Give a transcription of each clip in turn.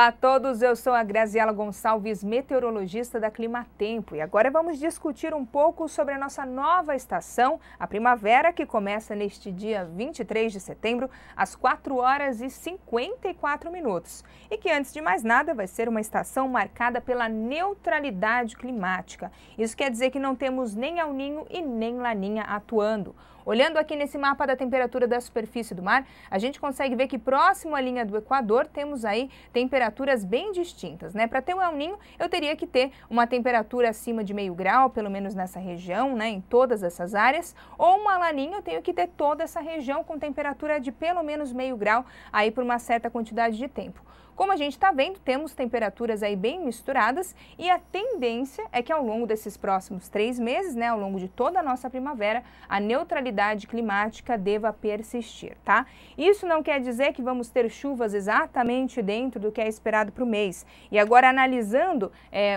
Olá a todos, eu sou a Graziela Gonçalves, meteorologista da Climatempo, e agora vamos discutir um pouco sobre a nossa nova estação, a primavera, que começa neste dia 23 de setembro, às 4 horas e 54 minutos. E que, antes de mais nada, vai ser uma estação marcada pela neutralidade climática. Isso quer dizer que não temos nem El Niño e nem Laninha atuando. Olhando aqui nesse mapa da temperatura da superfície do mar, a gente consegue ver que próximo à linha do Equador temos aí temperaturas bem distintas, né? Para ter um El Niño, eu teria que ter uma temperatura acima de meio grau, pelo menos nessa região, né? Em todas essas áreas. Ou uma Laninha, eu tenho que ter toda essa região com temperatura de pelo menos meio grau aí por uma certa quantidade de tempo. Como a gente está vendo, temos temperaturas aí bem misturadas e a tendência é que ao longo desses próximos 3 meses, né, ao longo de toda a nossa primavera, a neutralidade climática deva persistir, tá? Isso não quer dizer que vamos ter chuvas exatamente dentro do que é esperado para o mês. E agora, analisando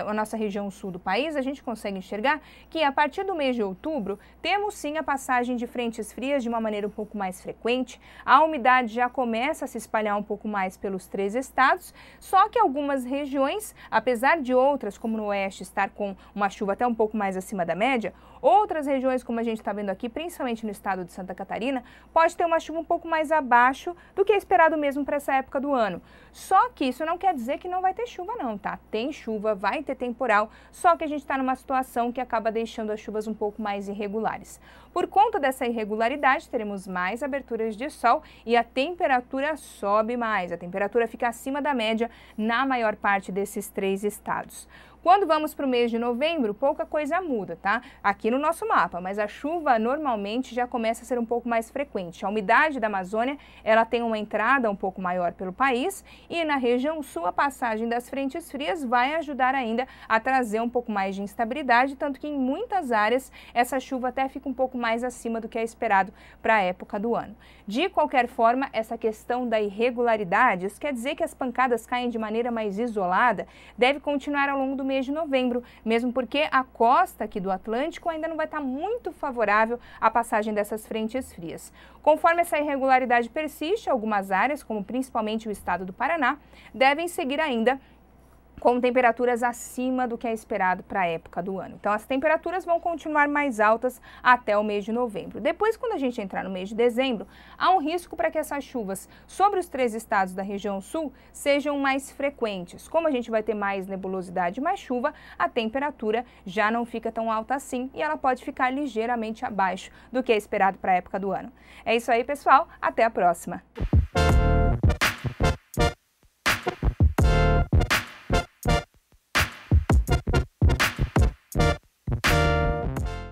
a nossa região sul do país, a gente consegue enxergar que a partir do mês de outubro, temos sim a passagem de frentes frias de uma maneira um pouco mais frequente, a umidade já começa a se espalhar um pouco mais pelos 3 estados, só que algumas regiões, apesar de outras, como no oeste, estar com uma chuva até um pouco mais acima da média, outras regiões, como a gente está vendo aqui, principalmente no estado de Santa Catarina, pode ter uma chuva um pouco mais abaixo do que é esperado mesmo para essa época do ano. Só que isso não quer dizer que não vai ter chuva não, tá? Tem chuva, vai ter temporal, só que a gente está numa situação que acaba deixando as chuvas um pouco mais irregulares. Por conta dessa irregularidade, teremos mais aberturas de sol e a temperatura sobe mais, a temperatura fica acima da média na maior parte desses 3 estados. Quando vamos para o mês de novembro, pouca coisa muda, tá? Aqui no nosso mapa, mas a chuva normalmente já começa a ser um pouco mais frequente. A umidade da Amazônia, ela tem uma entrada um pouco maior pelo país e na região sul a passagem das frentes frias vai ajudar ainda a trazer um pouco mais de instabilidade, tanto que em muitas áreas essa chuva até fica um pouco mais acima do que é esperado para a época do ano. De qualquer forma, essa questão da irregularidade, isso quer dizer que as pancadas caem de maneira mais isolada, deve continuar ao longo do mês de novembro, mesmo porque a costa aqui do Atlântico ainda não vai estar muito favorável à passagem dessas frentes frias. Conforme essa irregularidade persiste, algumas áreas, como principalmente o estado do Paraná, devem seguir ainda com temperaturas acima do que é esperado para a época do ano. Então, as temperaturas vão continuar mais altas até o mês de novembro. Depois, quando a gente entrar no mês de dezembro, há um risco para que essas chuvas sobre os 3 estados da região sul sejam mais frequentes. Como a gente vai ter mais nebulosidade e mais chuva, a temperatura já não fica tão alta assim e ela pode ficar ligeiramente abaixo do que é esperado para a época do ano. É isso aí, pessoal. Até a próxima!